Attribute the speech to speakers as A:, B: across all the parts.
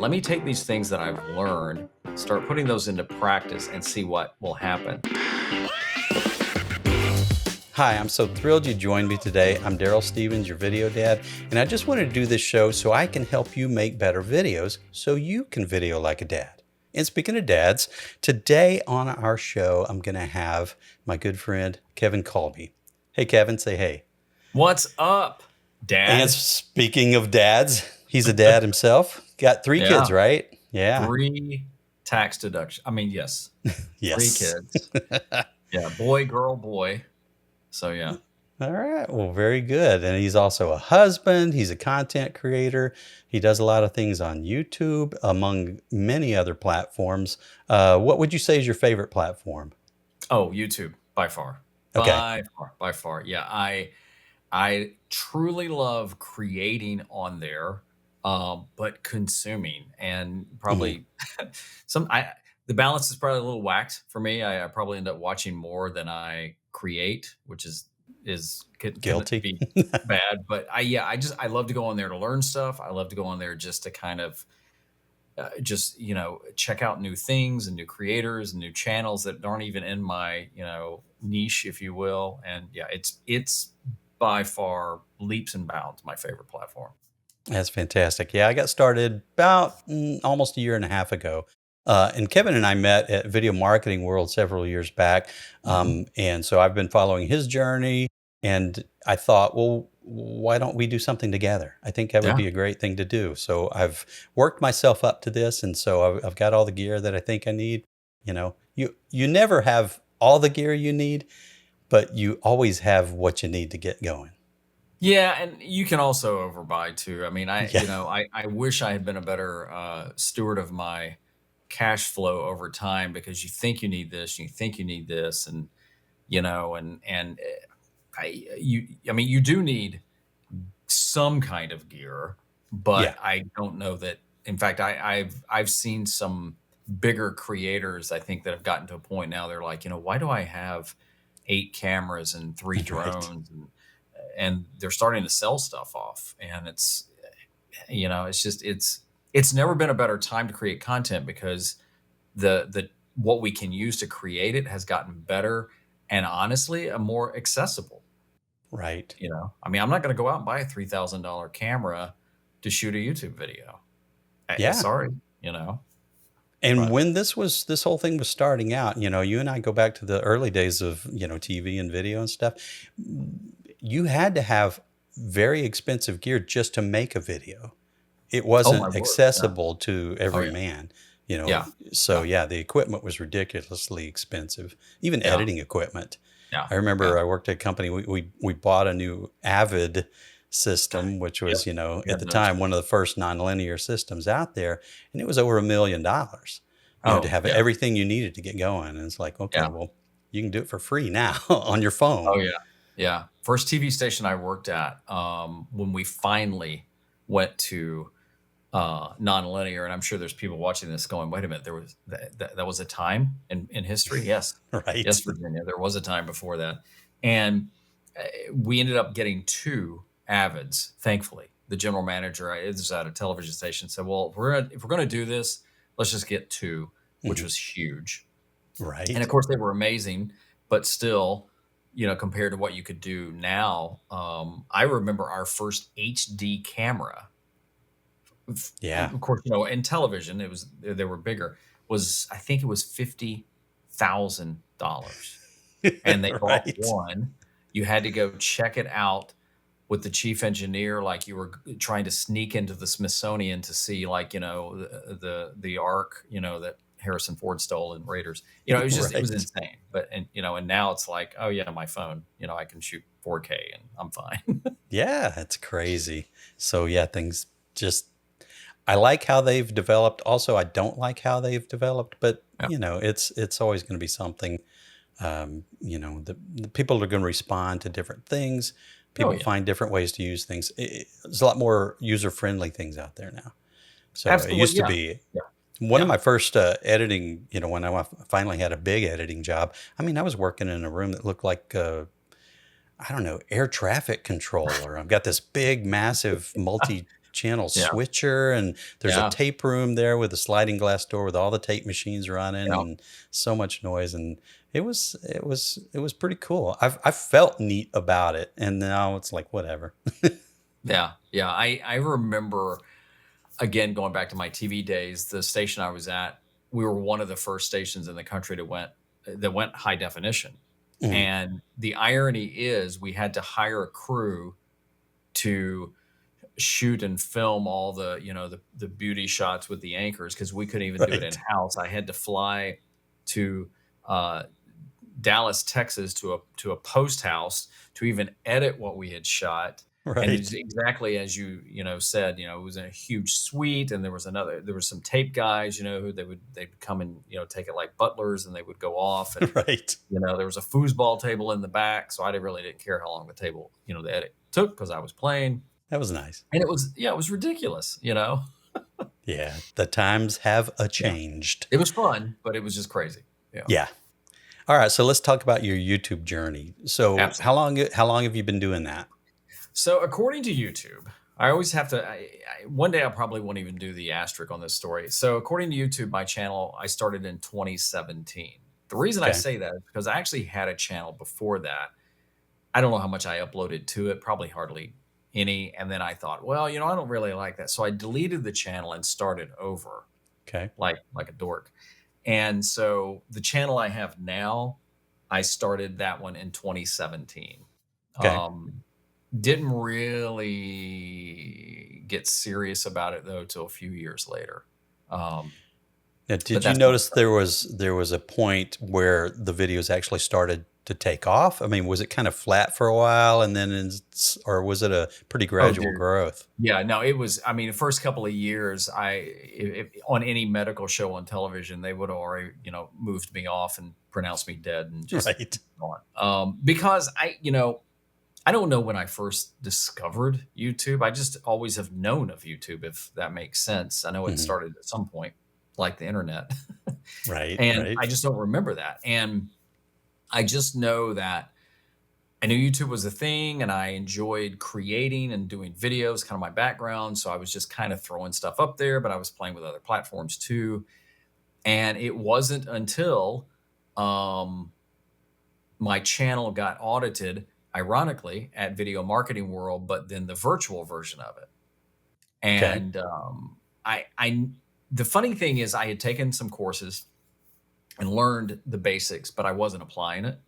A: let me take these things that I've learned, start putting those into practice and see what will happen.
B: Hi, I'm so thrilled you joined me today. I'm Darrell Stevens, your video dad, and I just wanted to do this show so I can help you make better videos so you can video like a dad. And speaking of dads, today on our show, I'm going to have my good friend, Kevin Kolbe. Hey, Kevin, say hey.
A: What's up, Dad?
B: And speaking of dads, he's a dad himself. Got 3 kids,
A: Yeah.
B: right? Yeah.
A: 3 tax deduction. I mean, yes.
B: Yes.
A: 3 kids. Yeah, boy, girl, boy. So yeah.
B: All right. Well, very good. And he's also a husband. He's a content creator. He does a lot of things on YouTube, among many other platforms. What would you say is your favorite platform?
A: Oh, YouTube, by far.
B: Okay.
A: By far. Yeah, I truly love creating on there, but consuming, and probably the balance is probably a little whacked for me. I probably end up watching more than I create, which can
B: Guilty.
A: be bad. But I love to go on there to learn stuff. I love to go on there just to kind of check out new things and new creators and new channels that aren't even in my niche, if you will. And yeah, it's by far leaps and bounds my favorite platform.
B: That's fantastic. Yeah, I got started about almost a year and a half ago. And Kevin and I met at Video Marketing World several years back. And so I've been following his journey. And I thought, well, why don't we do something together? I think that would be a great thing to do. So I've worked myself up to this. And so I've got all the gear that I think I need. You never have all the gear you need, but you always have what you need to get going.
A: Yeah, and you can also overbuy too. I mean, I wish I had been a better steward of my cash flow over time, because you think you need this, you think you need this, and you do need some kind of gear, but I don't know that. In fact, I've seen some bigger creators, I think, that have gotten to a point now. They're like, why do I have 8 cameras and 3 drones? And they're starting to sell stuff off, and it's never been a better time to create content, because the what we can use to create it has gotten better, and honestly, more accessible.
B: Right.
A: I mean, I'm not going to go out and buy a $3,000 camera to shoot a YouTube video.
B: Yeah.
A: Sorry.
B: And when this whole thing was starting out, you and I go back to the early days of, TV and video and stuff. You had to have very expensive gear just to make a video. It wasn't accessible to every man, So the equipment was ridiculously expensive, even editing equipment. Yeah. I remember I worked at a company, we bought a new Avid system, which was, at the time, one of the first nonlinear systems out there. And it was over $1 million, to have everything you needed to get going. And it's like, okay, well, you can do it for free now on your phone.
A: Oh, yeah. Yeah. First TV station I worked at, when we finally went to nonlinear, and I'm sure there's people watching this going, wait a minute, there was that was a time in history? Yes.
B: Right.
A: Yes, Virginia. There was a time before that. And we ended up getting 2 Avids, thankfully. The general manager, it was at a television station, said, well, if we're going to do this, let's just get 2, which was huge.
B: Right.
A: And of course, they were amazing, but still, compared to what you could do now, I remember our first HD camera.
B: Yeah.
A: Of course, in television, they were bigger. I think it was $50,000, and they bought one. You had to go check it out with the chief engineer, like you were trying to sneak into the Smithsonian to see, like, the Ark, that Harrison Ford stole in Raiders. It was just, it was insane. But, and now it's like, oh yeah, my phone, I can shoot 4K and I'm fine.
B: Yeah, it's crazy. So yeah, things just, I like how they've developed. Also, I don't like how they've developed, but it's always going to be something, the people are going to respond to different things. People find different ways to use things. There's a lot more user-friendly things out there now. So
A: Absolutely,
B: it used to be. Yeah. One of my first editing, when I finally had a big editing job, I mean, I was working in a room that looked like, I don't know, air traffic controller. I've got this big, massive channel
A: Yeah.
B: switcher, and there's a
A: Yeah.
B: tape room there with a sliding glass door with all the tape machines running
A: Yeah.
B: and so much noise. And it was pretty cool. I felt neat about it, and now it's like whatever.
A: Yeah. Yeah. I remember, again, going back to my TV days, the station I was at, we were one of the first stations in the country that went high definition.
B: Mm,
A: And the irony is we had to hire a crew to shoot and film all the, the beauty shots with the anchors, because we couldn't even do it in
B: right,
A: house. I had to fly to uh, Dallas, Texas, to a post house to even edit what we had shot. And
B: right,
A: it's exactly as said, it was in a huge suite, and there was some tape guys, who they'd come and, take it like butlers, and they would go off. And,
B: right.
A: there was a foosball table in the back. So I really didn't care how long the table, the edit took, because I was playing.
B: That was nice.
A: And it was ridiculous.
B: Yeah, the times have
A: Yeah.
B: changed.
A: It was fun, but it was just crazy. Yeah.
B: Yeah. All right, so let's talk about your YouTube journey. So
A: Absolutely.
B: how long have you been doing that?
A: So according to YouTube, I always have to. One day I probably won't even do the asterisk on this story. So according to YouTube, my channel I started in 2017. The reason I
B: Okay.
A: say that is because I actually had a channel before that. I don't know how much I uploaded to it. Probably hardly any. And then I thought, well, I don't really like that. So I deleted the channel and started over,
B: Okay.
A: like a dork. And so the channel I have now, I started that one in 2017.
B: Okay.
A: Um, didn't really get serious about it though till a few years later. Um,
B: Now,
A: but
B: did you
A: that's when I
B: notice
A: started.
B: there was a point where the videos actually started to take off? I mean, was it kind of flat for a while and then or was it a pretty
A: Oh,
B: gradual
A: dude.
B: growth?
A: Yeah, no, it was. I mean, the first couple of years, if on any medical show on television, they would have already, moved me off and pronounced me dead and just
B: Right.
A: gone. Because I don't know when I first discovered YouTube. I just always have known of YouTube, if that makes sense. I know it
B: Mhm.
A: started at some point, like the internet,
B: Right,
A: and
B: right.
A: I just don't remember that. And I just know that I knew YouTube was a thing, and I enjoyed creating and doing videos, kind of my background. So I was just kind of throwing stuff up there, but I was playing with other platforms too. And it wasn't until um, my channel got audited, ironically, at Video Marketing World, but then the virtual version of it.
B: Okay.
A: And I, the funny thing is, I had taken some courses and learned the basics, but I wasn't applying it.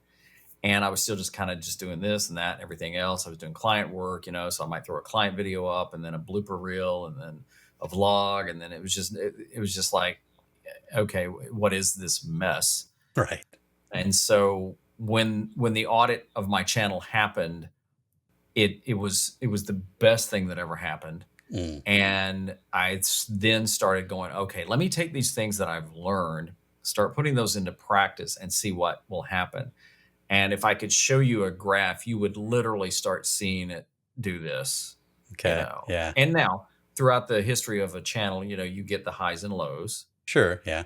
A: And I was still just kind of just doing this and that and everything else. I was doing client work, so I might throw a client video up, and then a blooper reel, and then a vlog. And then it was just like, okay, what is this mess?
B: Right.
A: And so when the audit of my channel happened, it was the best thing that ever happened.
B: Mm.
A: And then started going, okay, let me take these things that I've learned, start putting those into practice, and see what will happen. And if I could show you a graph, you would literally start seeing it do this,
B: Okay. Yeah.
A: And now, throughout the history of a channel, you get the highs and lows.
B: Sure. Yeah.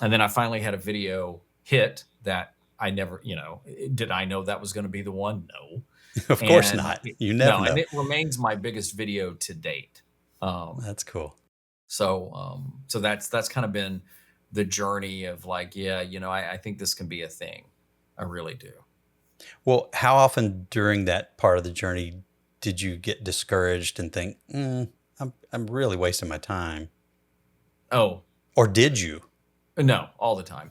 A: And then I finally had a video hit that I never, did I know that was going to be the one? No.
B: Of course
A: And
B: not. You never
A: and
B: know.
A: it remains my biggest video to date. Um,
B: That's cool.
A: so that's kind of been the journey of like, yeah, I think this can be a thing. I really do.
B: Well, how often during that part of the journey did you get discouraged and think, I'm really wasting my time?
A: Oh,
B: Or did you?
A: no, all the time.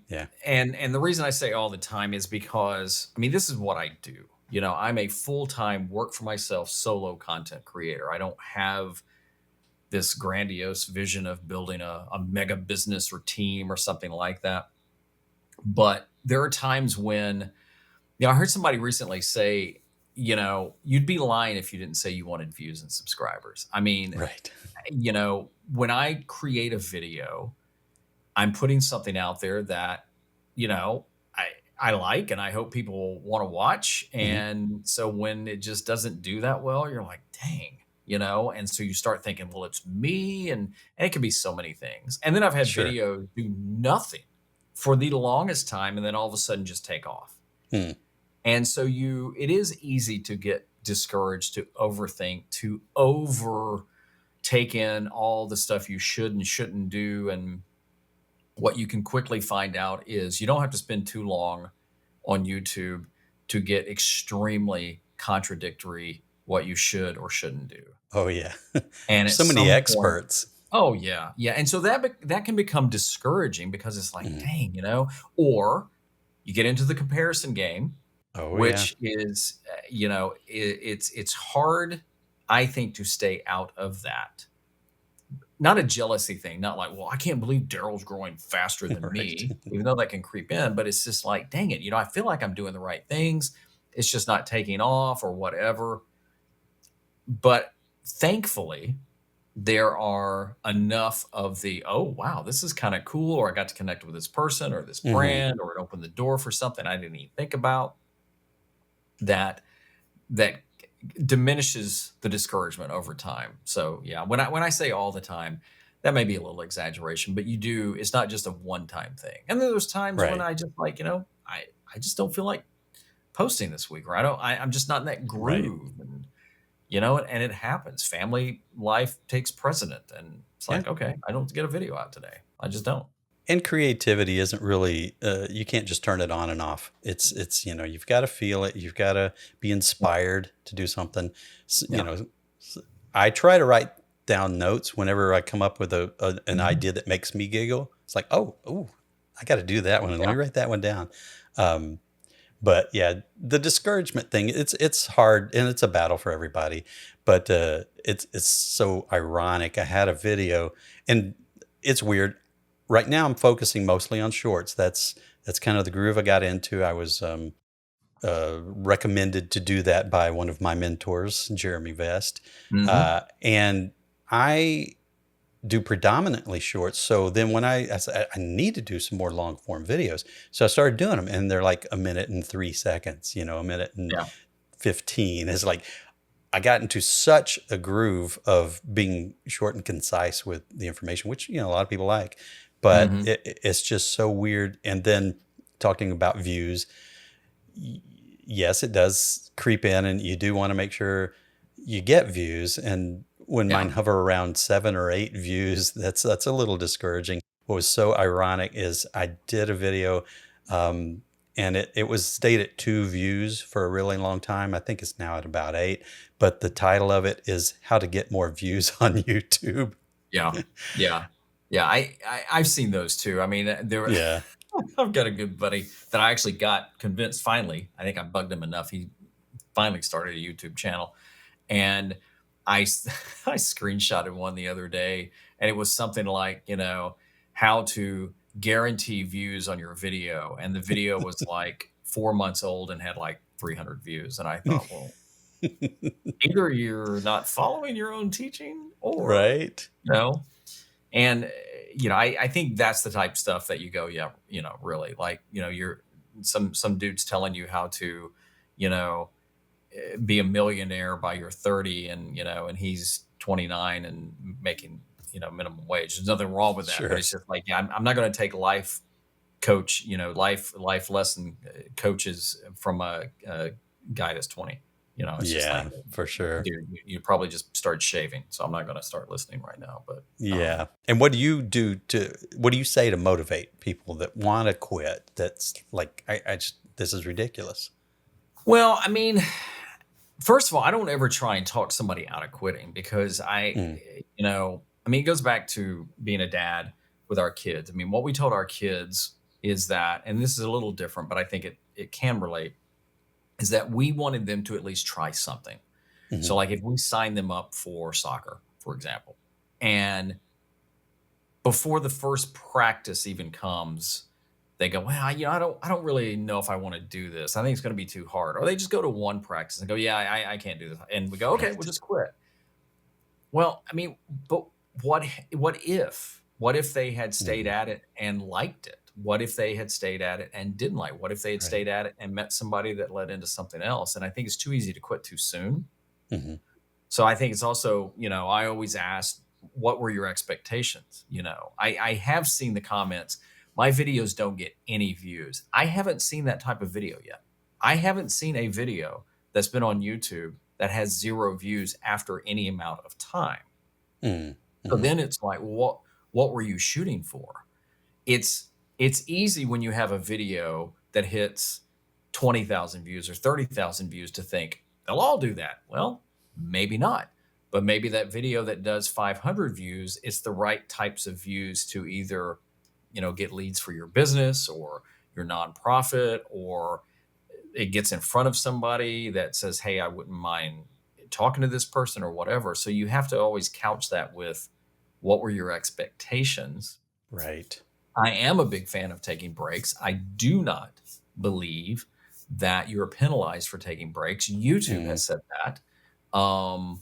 B: Yeah.
A: And the reason I say all the time is because, I mean, this is what I do. I'm a full-time work for myself solo content creator. I don't have this grandiose vision of building a mega business or team or something like that. But there are times when, I heard somebody recently say, you'd be lying if you didn't say you wanted views and subscribers. I mean,
B: Right.
A: when I create a video, I'm putting something out there that, I like, and I hope people want to watch.
B: Hmm.
A: And so when it just doesn't do that well, you're like, dang, and so you start thinking, well, it's me, and it can be so many things. And then I've had
B: Sure.
A: videos do nothing for the longest time, and then all of a sudden just take off.
B: Hmm.
A: And so it is easy to get discouraged, to overthink, to over take in all the stuff you should and shouldn't do. And what you can quickly find out is you don't have to spend too long on YouTube to get extremely contradictory what you should or shouldn't do.
B: Oh yeah.
A: And
B: There's
A: at
B: so many
A: some point,
B: experts.
A: oh yeah, yeah. And so that can become discouraging because it's like,
B: Mhm.
A: dang, or you get into the comparison game,
B: Oh yeah.
A: which is, it's hard, I think, to stay out of that. Not a jealousy thing, not like, well, I can't believe Darrell's growing faster than
B: Right.
A: me, even though that can creep in, but it's just like, dang it, I feel like I'm doing the right things. It's just not taking off or whatever. But thankfully, there are enough of the, oh, wow, this is kind of cool, or I got to connect with this person or this
B: Mhm.
A: brand, or it opened the door for something I didn't even think about, that that diminishes the discouragement over time. So yeah, when I say all the time, that may be a little exaggeration, but it's not just a one-time thing. And then there's times when
B: Right.
A: I just like, I just don't feel like posting this week, or I'm just not in that
B: Right.
A: groove. And it happens. Family life takes precedent. And it's
B: Yeah.
A: like, okay, I don't get a video out today. I just don't.
B: And creativity isn't really you can't just turn it on and off. It's you've got to feel it. You've got to be
A: Yeah.
B: inspired to do something.
A: Yeah.
B: S- I try to write down notes whenever I come up with an
A: Mhm.
B: idea that makes me giggle. It's like, oh, I got to do that one. Let
A: Yeah.
B: me write that one down. Um, but yeah, the discouragement thing, it's hard and it's a battle for everybody. But it's so ironic. I had a video, and it's weird. Right now, I'm focusing mostly on shorts. That's kind of the groove I got into. I was recommended to do that by one of my mentors, Jeremy Vest,
A: Hmm.
B: and I do predominantly shorts. So then when I said I need to do some more long form videos, so I started doing them, and they're like a minute and 3 seconds, a minute and
A: Yeah.
B: 15. It's like I got into such a groove of being short and concise with the information, which a lot of people like, but
A: Hmm.
B: it's just so weird. And then talking about views, yes, it does creep in, and you do want to make sure you get views. And when mine
A: Yeah.
B: hover around 7 or 8 views, that's a little discouraging. What was so ironic is I did a video, um, and it was stayed at 2 views for a really long time. I think it's now at about 8, but the title of it is "How to Get More Views on YouTube."
A: Yeah. Yeah. Yeah. I've seen those too. I mean,
B: Yeah.
A: I've got a good buddy that I actually got convinced finally. I think I bugged him enough. He finally started a YouTube channel, and I screenshotted one the other day, and it was something like, how to guarantee views on your video. And the video was like 4 months old and had like 300 views. And I thought, well, either you're not following your own teaching, or,
B: Right.
A: you know, and, I think that's the type of stuff that you go, yeah, really, like, you're some dude's telling you how to, you know, be a millionaire by your 30, and he's 29 and making, minimum wage. There's nothing wrong with that, but
B: Sure.
A: it's just like, yeah, I'm not going to take life lesson coaches from a guy that's 20. It's just like,
B: Yeah, for sure.
A: dude, you probably just started shaving, so I'm not going to start listening right now. But
B: Yeah. And what do you say to motivate people that want to quit? That's like, I just, this is ridiculous.
A: well, I mean, first of all, I don't ever try and talk somebody out of quitting, because
B: Mm,
A: it goes back to being a dad with our kids. I mean, what we told our kids is that, and this is a little different, but I think it can relate, is that we wanted them to at least try something. So,
B: mhm.
A: like, if we sign them up for soccer, for example, and before the first practice even comes, they go, well, I don't really know if I want to do this. I think it's going to be too hard. Or they just go to one practice and go, yeah, I can't do this. And we go, okay, we'll
B: Right.
A: just quit. Well, I mean, but what if they had stayed
B: Mhm.
A: at it and liked it? What if they had stayed at it and didn't like? What if they had
B: Right.
A: stayed at it and met somebody that led into something else? And I think it's too easy to quit too soon.
B: Mhm.
A: So I think it's also, I always ask, what were your expectations? I have seen the comments, my videos don't get any views. I haven't seen that type of video yet. I haven't seen a video that's been on YouTube that has 0 views after any amount of time.
B: Mm.
A: So
B: Hmm.
A: then it's like, what were you shooting for? It's easy when you have a video that hits 20,000 views or 30,000 views to think they'll all do that. Well, maybe not. But maybe that video that does 500 views, it's the right types of views to either, get leads for your business or your nonprofit, or it gets in front of somebody that says, "Hey, I wouldn't mind talking to this person," or whatever. So you have to always couch that with what were your expectations.
B: Right.
A: I am a big fan of taking breaks. I do not believe that you're penalized for taking breaks. YouTube
B: Mm.
A: has said that. Um,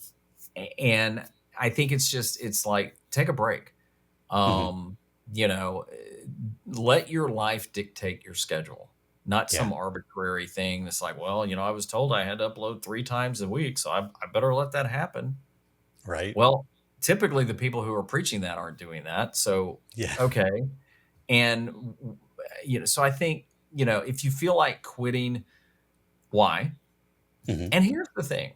A: and I think it's like, take a break.
B: Hmm.
A: Um, you know, let your life dictate your schedule, not
B: Yeah.
A: some arbitrary thing that's like, well, I was told I had to upload 3 times a week, so I better let that happen.
B: Right.
A: Well, typically the people who are preaching that aren't doing that. So,
B: Yeah.
A: okay. And, so I think, if you feel like quitting, why?
B: Hmm.
A: And here's the thing.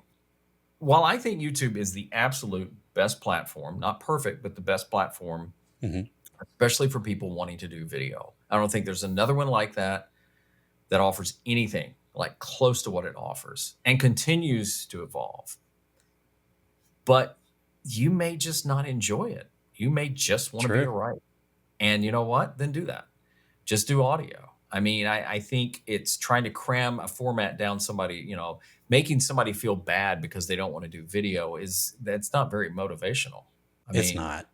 A: While I think YouTube is the absolute best platform, not perfect, but the best platform,
B: Hmm.
A: especially for people wanting to do video. I don't think there's another one like that offers anything like close to what it offers and continues to evolve. But you may just not enjoy it. You may just want to be a
B: True.
A: writer. And you know what? Then do that. Just do audio. I mean, I think it's trying to cram a format down somebody, making somebody feel bad because they don't want to do video that's not very motivational. I
B: It's
A: mean,
B: not.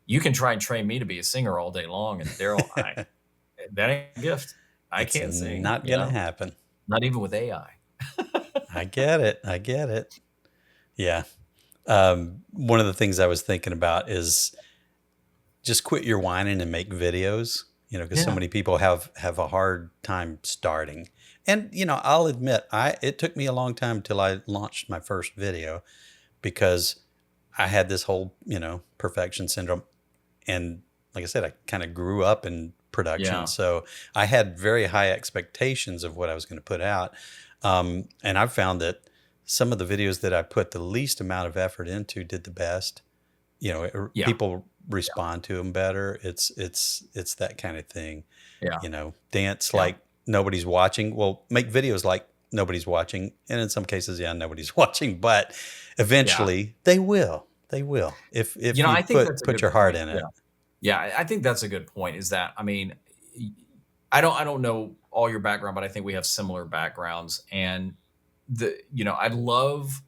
A: you can try and train me to be a singer all day long, and Darrell, that ain't a gift. I
B: It's
A: can't sing,
B: not going to happen.
A: not even with AI.
B: I get it. I get it. Yeah. One of the things I was thinking about is just quit your whining and make videos, because so
A: Yeah,
B: many people have a hard time starting. And, I'll admit, it took me a long time till I launched my first video because I had this whole, perfection syndrome. And like I said, I kind of grew up in production.
A: yeah,
B: So I had very high expectations of what I was going to put out. And I've found that some of the videos that I put the least amount of effort into did the best.
A: yeah,
B: People respond to them better. It's that kind of thing.
A: yeah,
B: Dance
A: yeah,
B: like nobody's watching. Well, make videos like nobody's watching, and in some cases, yeah, nobody's watching. But
A: yeah.
B: eventually, they will. They will if you
A: I think that's a
B: put
A: good
B: your heart
A: point.
B: in
A: Yeah.
B: it.
A: Yeah, I think that's a good point, is that, I mean, y I don't know all your background, but I think we have similar backgrounds, and I love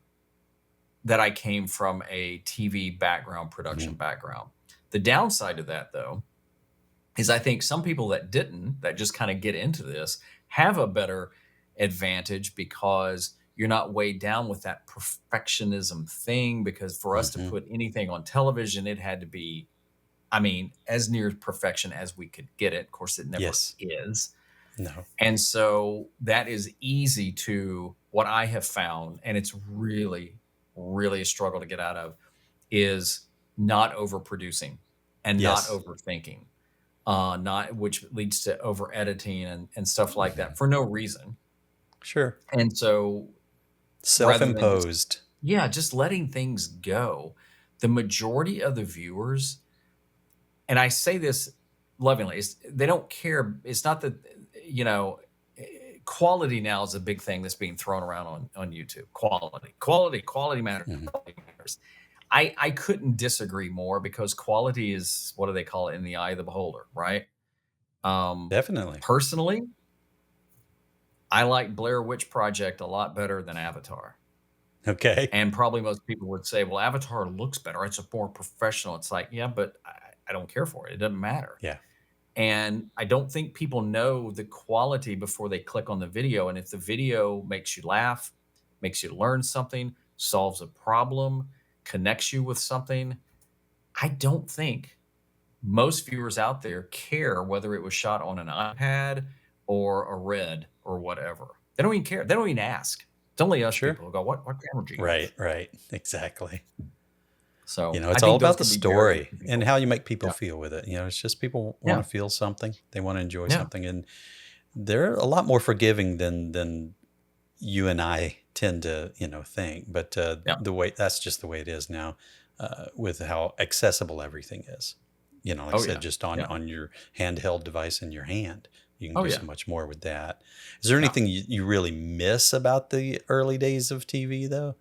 A: that I came from a TV background, production
B: Mhm.
A: background. The downside to that, though, is I think some people that didn't, that just kinda get into this, have a better advantage because you're not weighed down with that perfectionism thing, because for us to
B: Mhm.
A: put anything on television, it had to be, I mean, as near perfection as we could get it. Of course, it never
B: Yes.
A: is.
B: No.
A: And so that is easy to, what I have found, and it's really, really a struggle to get out of, is not overproducing and not
B: Yes.
A: overthinking, not which leads to over editing and stuff like
B: Mhm.
A: that for no reason.
B: Sure.
A: And so rather than just,
B: Self-imposed.
A: yeah, just letting things go, the majority of the viewers, and I say this lovingly, they don't care. It's not that, you know, quality now is a big thing that's being thrown around on YouTube. Quality matters.
B: Mhm.
A: Quality matters. I couldn't disagree more, because quality is, what do they call it, in the eye of the beholder, right?
B: Definitely.
A: Personally, I like Blair Witch Project a lot better than Avatar.
B: Okay.
A: And probably most people would say, well, Avatar looks better. It's a more professional. It's like, yeah, but I don't care for it. It doesn't matter.
B: Yeah.
A: And I don't think people know the quality before they click on the video. And if the video makes you laugh, makes you learn something, solves a problem, connects you with something, I don't think most viewers out there care whether it was shot on an iPad or a Red or whatever. They don't even care. They don't even ask. It's only us
B: Sure.
A: people who go, what camera did you
B: Right.
A: use?
B: Right. Exactly.
A: So I
B: It's all
A: think those
B: about the
A: can be barriers
B: story
A: for
B: and
A: people.
B: how you make people
A: Yeah.
B: feel with it. It's just people want
A: Yeah.
B: to feel something. They want to enjoy
A: Yeah.
B: something, and they're a lot more forgiving than you and I tend to, think. But
A: Yeah.
B: that's just the way it is now, with how accessible everything is. Like I
A: Oh
B: said,
A: yeah.
B: just on
A: Yeah.
B: on your handheld device in your hand, you can
A: Oh
B: do so
A: yeah.
B: much more with that. Is there
A: Yeah.
B: anything you really miss about the early days of TV, though?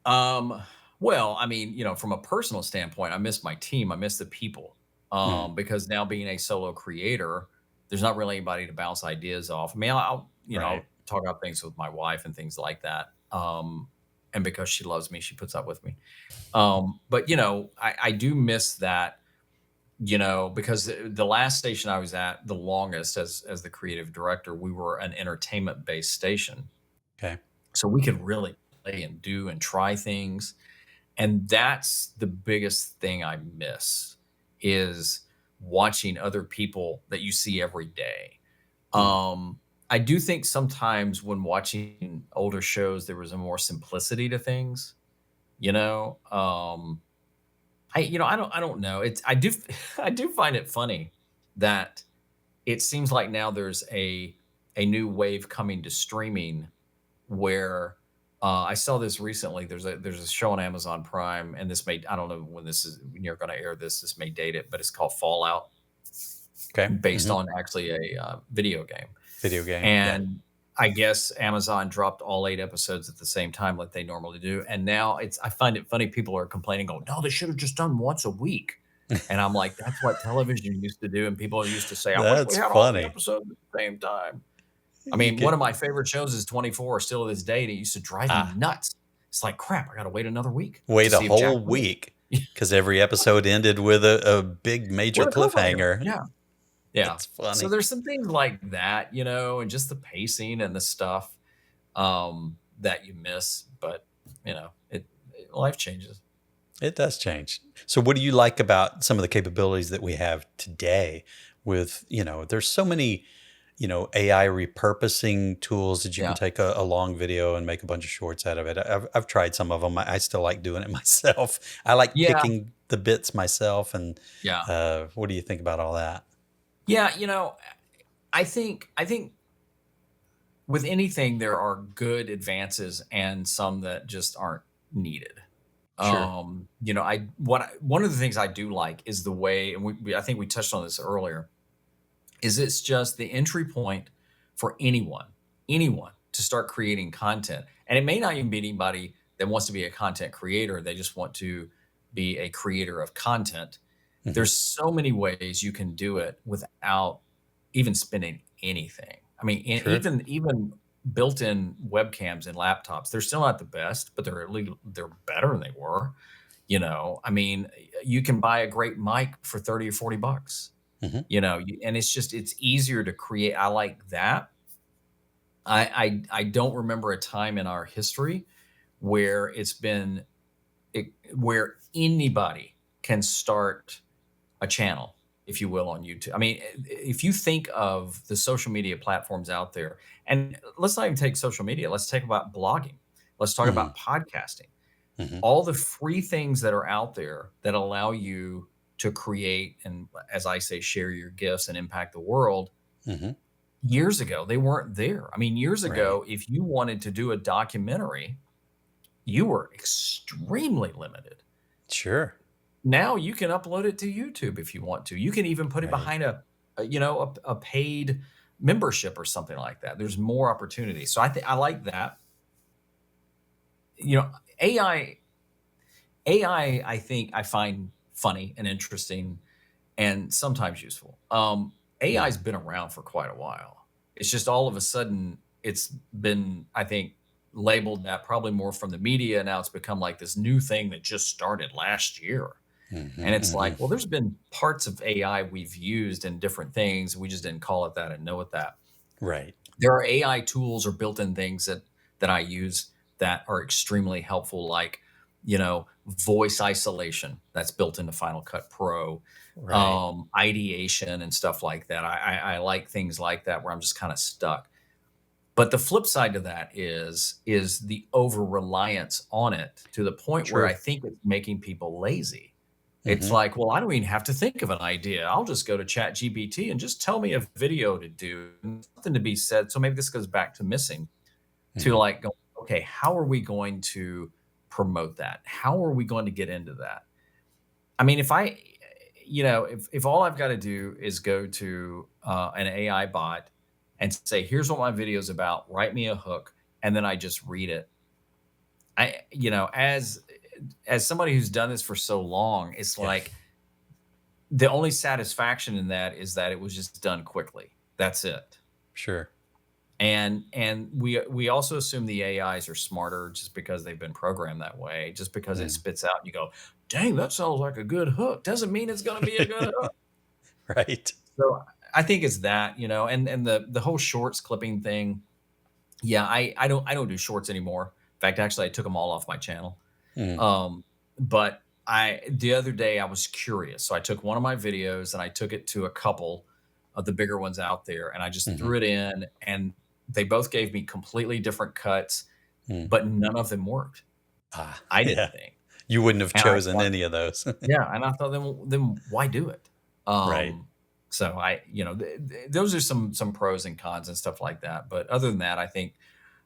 A: Um, well, I mean, from a personal standpoint, I miss my team. I miss the people.
B: Mm,
A: Because now being a solo creator, there's not really anybody to bounce ideas off. I mean,
B: right.
A: I'll talk about things with my wife and things like that. And because she loves me, she puts up with me. But I do miss that, because the last station I was at the longest as the creative director, we were an entertainment based station.
B: Okay.
A: So we could really play and do and try things. And that's the biggest thing I miss is watching other people that you see every day.
B: Mm,
A: Um, I do think sometimes when watching older shows, there was a more simplicity to things, you know? I don't know. I do, I do find it funny that it seems like now there's a new wave coming to streaming where I saw this recently. There's a show on Amazon Prime, and I don't know when you're going to air this. This may date it, but it's called Fallout,
B: okay.
A: based on actually a video game.
B: Video game. Yeah.
A: And I guess Amazon dropped all 8 episodes at the same time, like they normally do. And now I find it funny. People are complaining, going, "No, they should have just done once a week." And I'm like, that's what television used to do. And people used to say, "I wish we
B: That's
A: had all the
B: funny.
A: episodes at the same time." I
B: You
A: mean, one
B: could
A: of my favorite shows is 24 still to this day, and it used to drive me
B: ah
A: nuts. It's like, crap, I gotta wait another week to
B: wait a
A: see if Jack
B: whole
A: lives.
B: week because every episode ended with a big major
A: What a cliffhanger.
B: cliffhanger.
A: Yeah. Yeah.
B: That's
A: So
B: funny.
A: there's some things like that, and just the pacing and the stuff, that you miss, but, life changes.
B: It does change. So what do you like about some of the capabilities that we have today with, there's so many, AI repurposing tools that you can
A: Yeah.
B: take a long video and make a bunch of shorts out of it. I've tried some of them. I still like doing it myself. I like
A: Yeah.
B: picking the bits myself. And
A: Yeah.
B: what do you think about all that?
A: Yeah. I think with anything, there are good advances and some that just aren't needed.
B: Sure.
A: One of the things I do like is the way, and I think we touched on this earlier, is it's just the entry point for anyone to start creating content. And it may not even be anybody that wants to be a content creator. They just want to be a creator of content.
B: Hmm.
A: There's so many ways you can do it without even spending anything. I mean, and
B: Sure.
A: even built-in webcams and laptops, they're still not the best, but they're better than they were. I mean, you can buy a great mic for 30 or $40.
B: Hmm.
A: And it's easier to create. I like that. I don't remember a time in our history where where anybody can start a channel, if you will, on YouTube. I mean, if you think of the social media platforms out there, and let's not even take social media, let's talk about blogging. Let's talk
B: Hmm.
A: about podcasting.
B: Hmm.
A: All the free things that are out there that allow you to create and, as I say, share your gifts and impact the world.
B: Hmm.
A: Years ago, they weren't there. I mean, years
B: Right.
A: ago, if you wanted to do a documentary, you were extremely limited.
B: Sure.
A: Now you can upload it to YouTube if you want to. You can even put it
B: Right.
A: behind a paid membership or something like that. There's more opportunity. So I like that. You know, AI I think I find funny and interesting and sometimes useful.
B: Mm.
A: AI's been around for quite a while. It's just all of a sudden it's been, I think, labeled that probably more from the media. Now it's become like this new thing that just started last year.
B: Hmm.
A: And it's
B: Hmm.
A: like, well, there's been parts of AI we've used in different things. We just didn't call it that and know it that.
B: Right.
A: There are AI tools or built-in things that I use that are extremely helpful, like, voice isolation that's built into Final Cut Pro,
B: Right.
A: ideation and stuff like that. I like things like that where I'm just kind of stuck. But the flip side to that is the over reliance on it to the point where
B: True.
A: I think it's making people lazy. It's
B: Hmm.
A: like, well, I don't even have to think of an idea. I'll just go to Chat GPT and just tell me a video to do, something to be said. So maybe this goes back to missing. to
B: Mhm.
A: like go, okay, how are we going to promote that? How are we going to get into that? I mean, if I, if all I've got to do is go to an AI bot and say, here's what my video is about, write me a hook, and then I just read it. As somebody who's done this for so long, it's
B: Yeah,
A: like the only satisfaction in that is that it was just done quickly. That's it.
B: sure.
A: And we also assume the AIs are smarter just because they've been programmed that way. Just because it
B: Mm.
A: spits out, you go, "Dang, that sounds like a good hook." Doesn't mean it's going to be a good hook.
B: Right.
A: So I think it's that, and the whole shorts clipping thing. Yeah, I don't do shorts anymore. In fact, actually, I took them all off my channel.
B: Mm.
A: Um, but the other day I was curious. So I took one of my videos and I took it to a couple of the bigger ones out there and I just
B: Mhm.
A: threw it in and they both gave me completely different cuts,
B: Mm.
A: but none of them worked.
B: Ah,
A: I
B: yeah.
A: didn't think.
B: You wouldn't have
A: And I
B: chosen
A: thought,
B: any of those.
A: yeah, and I thought then why do it?
B: Right.
A: So those are some pros and cons and stuff like that. But other than that, I think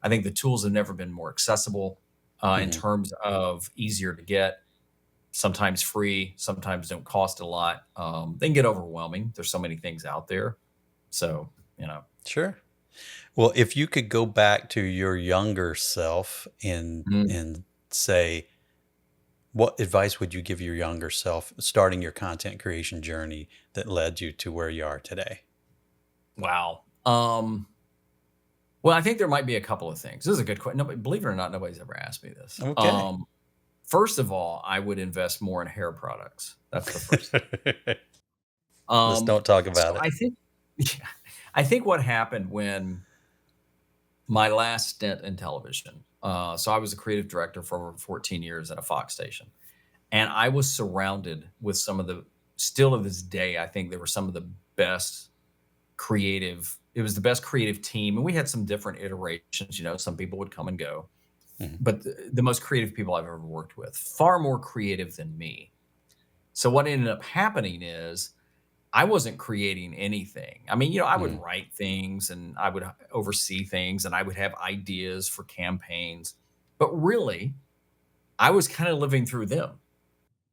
A: the tools have never been more accessible in
B: Mhm.
A: terms of easier to get, sometimes free, sometimes don't cost a lot. They can get overwhelming. There's so many things out there. So, you know,
B: Sure. Well, if you could go back to your younger self and
A: mm,
B: say, what advice would you give your younger self starting your content creation journey that led you to where you are today?
A: wow. Well, I think there might be a couple of things. This is a good question. Nobody, believe it or not, nobody's ever asked me this.
B: Okay.
A: First of all, I would invest more in hair products. That's the first thing.
B: Just
A: Um,
B: don't talk
A: so
B: about it.
A: I think, yeah, I think what happened when my last stint in television. So I was a creative director for over 14 years at a Fox station. And I was surrounded with some of the, still to this day, I think there were some of the best it was the best creative team. And we had some different iterations, some people would come and go,
B: Mhm.
A: but the most creative people I've ever worked with, far more creative than me. So what ended up happening is I wasn't creating anything. I mean, I would
B: Mhm.
A: write things and I would oversee things and I would have ideas for campaigns, but really I was kind of living through them.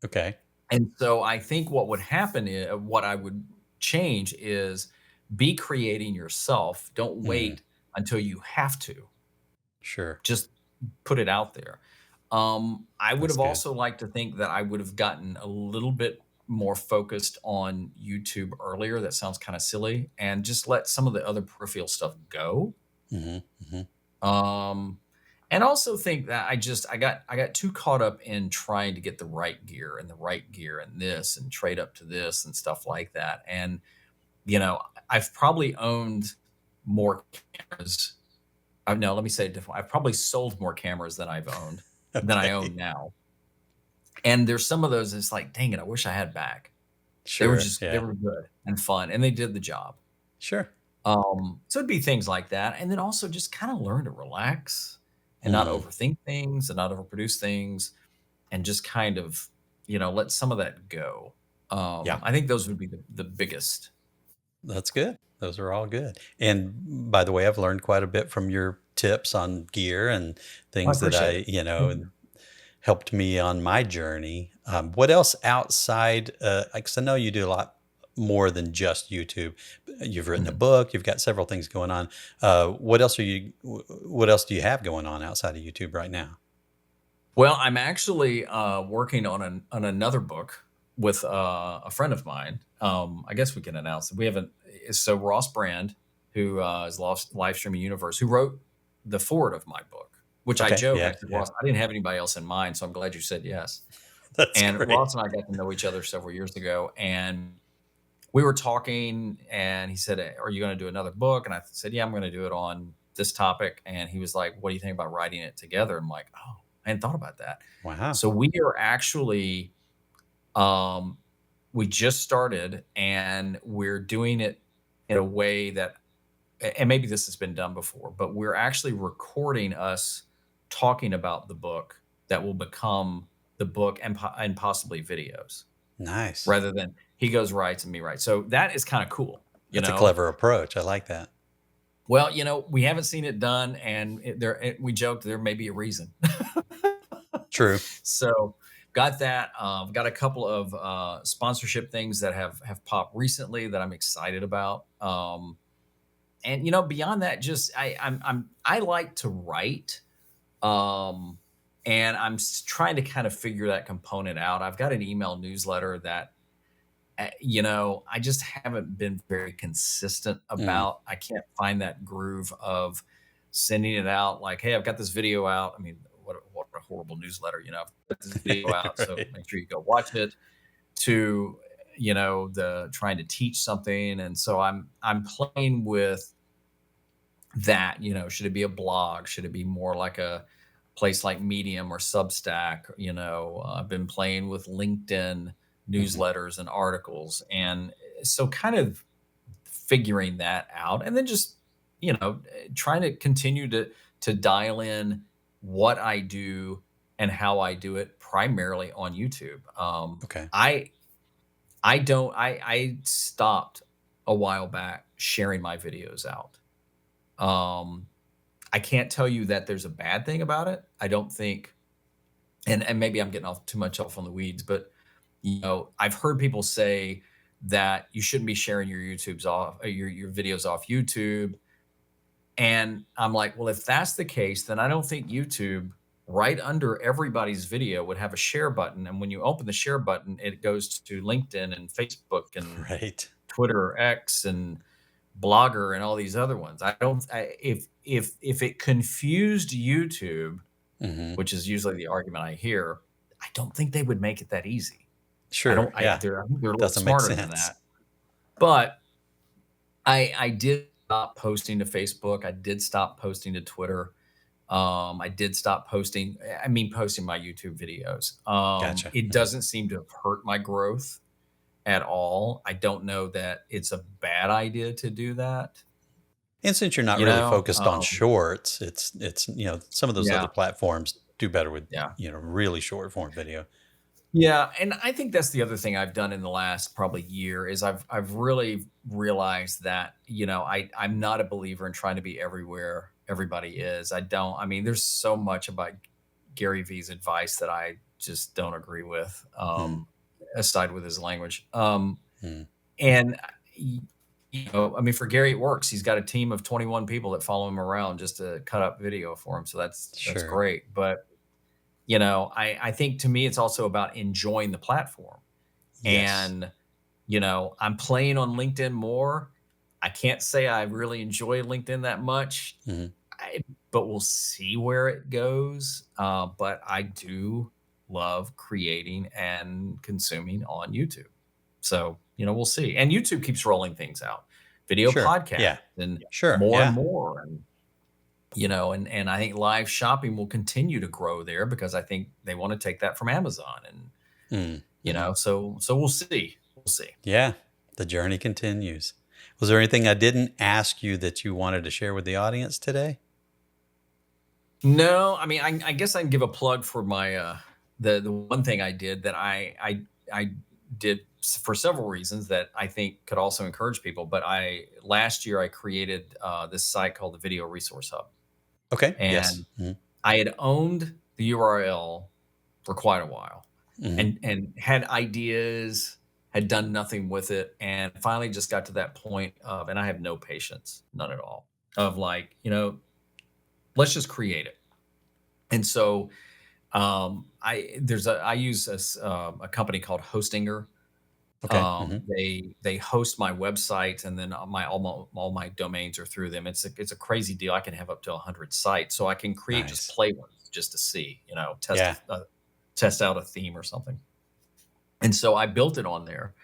B: Okay.
A: And so I think what would happen is what I would change is be creating yourself. Don't
B: Mhm.
A: wait until you have to.
B: Sure.
A: Just put it out there. I would
B: That's
A: have
B: good.
A: also liked to think that I would have gotten a little bit more focused on YouTube earlier. That sounds kind of silly, and just let some of the other peripheral stuff go.
B: Mhm. Mhm.
A: Um, and also think that I got too caught up in trying to get the right gear and the right gear and this and trade up to this and stuff like that. And I've probably owned more cameras. No, let me say it differently. I've probably sold more cameras than I
B: Okay.
A: own now. And there's some of those, it's like, dang it, I wish I had back.
B: Sure.
A: They
B: Yeah.
A: were good and fun and they did the job.
B: Sure.
A: So it'd be things like that. And then also just kind of learn to relax and not
B: Mm.
A: overthink things and not overproduce things and just kind of, let some of that go.
B: Yeah.
A: I think those would be the biggest.
B: That's good. Those are all good. And by the way, I've learned quite a bit from your tips on gear and
A: I
B: things that
A: appreciate it. Thank you.
B: helped me on my journey. What else outside? Because I know you do a lot more than just YouTube. You've written a
A: Mhm.
B: book. You've got several things going on. What else do you have going on outside of YouTube right now?
A: Well, I'm actually working on another book with a friend of mine. I guess we can announce it. We haven't. So Ross Brand, who is Lost Live Streaming Universe, who wrote the forward of my book, which I
B: Okay.
A: joke. I
B: Yeah.
A: said,
B: Yeah.
A: Ross, I didn't have anybody else in mind, so I'm glad you said yes.
B: That's
A: And Ross
B: great.
A: and I got to know each other several years ago, and we were talking, and he said, "Are you going to do another book?" And I said, "Yeah, I'm going to do it on this topic." And he was like, "What do you think about writing it together?" And I'm like, "Oh, I hadn't thought about that."
B: Wow.
A: So we are actually, um, we just started, and we're doing it in a way that, and maybe this has been done before, but we're actually recording us talking about the book that will become the book and possibly videos
B: Nice.
A: rather than he goes writes and me writes. So that is kind of cool, you
B: That's a
A: know?
B: clever approach. I like that.
A: Well, we haven't seen it done, and we joked there may be a reason.
B: True.
A: So got that. Got a couple of sponsorship things that have popped recently that I'm excited about. And beyond that, just I like to write, um, and trying to kind of figure that component out. I've got an email newsletter that I just haven't been very consistent
B: Mm.
A: about. I can't find that groove of sending it out like, "Hey, I've got this video out." I mean, what a horrible newsletter, I've got this video out, so
B: Right.
A: make sure you go watch it. To the trying to teach something, and so I'm playing with that. Should it be a blog? Should it be more like a place like Medium or Substack? I've been playing with LinkedIn
B: Mhm.
A: newsletters and articles, and so kind of figuring that out, and then just trying to continue to dial in what I do and how I do it, primarily on YouTube.
B: Okay.
A: I stopped a while back sharing my videos out. Um, I can't tell you that there's a bad thing about it. I don't think, and maybe I'm getting off too much off on the weeds, but I've heard people say that you shouldn't be sharing your videos off YouTube. And I'm like, well, if that's the case, then I don't think YouTube, right under everybody's video, would have a share button. And when you open the share button, it goes to LinkedIn and Facebook and
B: Right.
A: Twitter or X and Blogger and all these other ones. I don't if it confused YouTube,
B: Mhm.
A: which is usually the argument I hear, I don't think they would make it that easy. I
B: Sure.
A: don't I
B: Yeah.
A: they're I think they're a little
B: Doesn't make
A: smarter than
B: sense.
A: that. But I did stop posting to Facebook. I did stop posting to Twitter. I did stop posting, posting my YouTube videos.
B: Gotcha.
A: It
B: Mhm.
A: doesn't seem to have hurt my growth at all. I don't know that it's a bad idea to do that,
B: And since you're not
A: you
B: really
A: know?
B: focused on shorts, some of those other
A: Yeah,
B: platforms do better with,
A: yeah.
B: really short form video.
A: Yeah, and I think that's the other thing I've done in the last probably year is I've really realized that, I'm not a believer in trying to be everywhere everybody is. There's so much about Gary Vee's advice that I just don't agree with,
B: Mm.
A: aside with his language.
B: Mm.
A: And for Gary, it works. He's got a team of 21 people that follow him around just to cut up video for him. So that's
B: Sure.
A: great. But I think to me, it's also about enjoying the platform.
B: Yes.
A: And, I'm playing on LinkedIn more. I can't say I really enjoy LinkedIn that much,
B: Mhm.
A: I, but we'll see where it goes. But I do love creating and consuming on YouTube. So, we'll see. And YouTube keeps rolling things out, video
B: Sure.
A: podcast
B: Yeah.
A: and
B: Sure.
A: more and
B: Yeah.
A: more. And I think live shopping will continue to grow there because I think they want to take that from Amazon. And,
B: Mm. Mhm.
A: so we'll see. We'll see.
B: Yeah. The journey continues. Was there anything I didn't ask you that you wanted to share with the audience today?
A: No, I guess I can give a plug for my the one thing I did that I did for several reasons that I think could also encourage people. But I last year I created this site called the Video Resource Hub,
B: Okay. Yes.
A: and
B: Mhm.
A: I had owned the URL for quite a while,
B: Mhm.
A: and had ideas, had done nothing with it, and finally just got to that point of, and I have no patience, none at all, of like, let's just create it. And so I use a company called Hostinger.
B: Okay. Mhm.
A: They host my website, and then all my domains are through them. It's a crazy deal. I can have up to 100 sites, so I can create just
B: Nice.
A: play ones just to see,
B: Yeah.
A: test out a theme or something. And so I built it on there,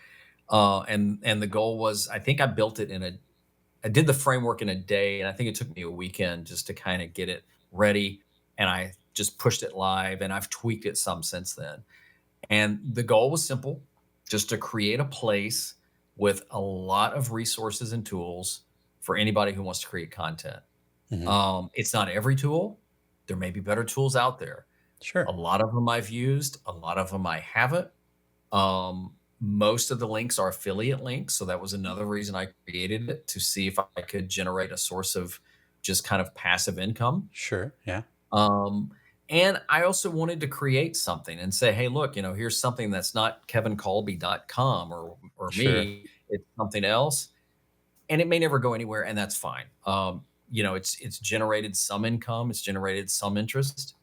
A: and the goal was, I think I did the framework in a day, and I think it took me a weekend just to kind of get it ready. And I just pushed it live, and I've tweaked it some since then. And the goal was simple, just to create a place with a lot of resources and tools for anybody who wants to create content.
B: Mhm.
A: It's not every tool. There may be better tools out there. A
B: Sure.
A: lot of them I've used, a lot of them I haven't. Um, Most of the links are affiliate links. So that was another reason I created it, to see if I could generate a source of just kind of passive income.
B: Sure. Yeah.
A: Um, and I also wanted to create something and say, hey, look, here's something that's not kevinkolbe.com or
B: Sure.
A: me, it's something else. And it may never go anywhere, and that's fine. It's generated some income, it's generated some interest.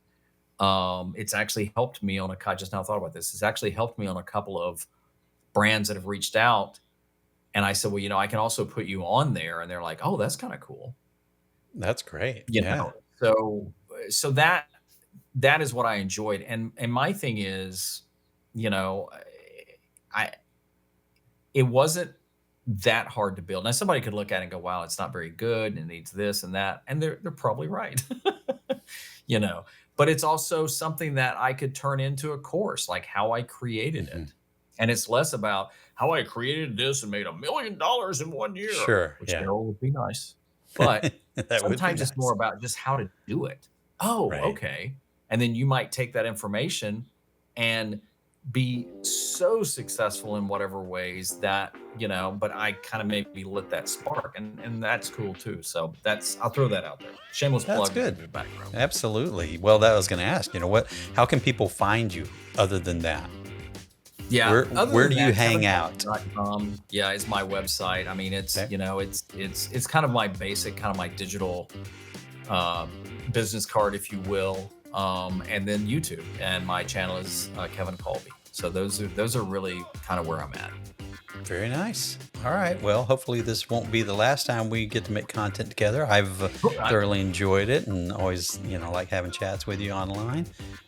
A: It's actually helped me on I just now thought about this. It's actually helped me on a couple of brands that have reached out. And I said, well, I can also put you on there. And they're like, oh, that's kind of cool.
B: That's great.
A: You
B: Yeah.
A: know, so that is what I enjoyed. And my thing is, you know, I it wasn't that hard to build. Now somebody could look at it and go, wow, it's not very good and it needs this and that. And they're probably right. you know, but it's also something that I could turn into a course, like how I created
B: Hmm.
A: it. And it's less about how I created this and made $1 million in 1 year,
B: Sure.
A: which
B: Yeah.
A: would be nice. But
B: That would be
A: sometimes it's
B: nice.
A: more about just how to do it. Oh,
B: Right.
A: okay. And then you might take that information and be so successful in whatever ways that, but I kind of maybe lit that spark, and that's cool too. So I'll throw that out there. Shameless
B: That's
A: plug
B: good.
A: in the background.
B: Absolutely. Well, that I was going to ask, how can people find you other than that?
A: Yeah. Other
B: Where
A: than
B: do you
A: that,
B: hang out?
A: kevinkolbe.com, yeah, is my website. I mean, it's,
B: Okay.
A: it's kind of my basic, kind of my digital uh, business card, if you will. And then YouTube, and my channel is Kevin Kolbe. So those are really kind of where I'm at.
B: Very nice. All right. Well, hopefully this won't be the last time we get to make content together. I've thoroughly enjoyed it, and always, like having chats with you online.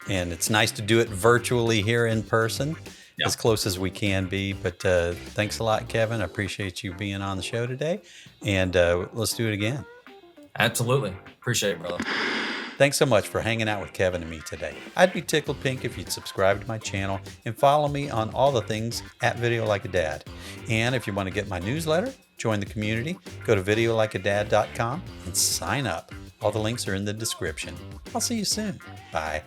B: And it's nice to do it virtually here in person,
A: Yeah,
B: as close as we can be. But thanks a lot, Kevin. I appreciate you being on the show today. And let's do it again.
A: absolutely. Appreciate it, brother.
B: Thanks so much for hanging out with Kevin and me today. I'd be tickled pink if you'd subscribe to my channel and follow me on all the things at Video Like a Dad. And if you want to get my newsletter, join the community, go to videolikeadad.com and sign up. All the links are in the description. I'll see you soon. Bye.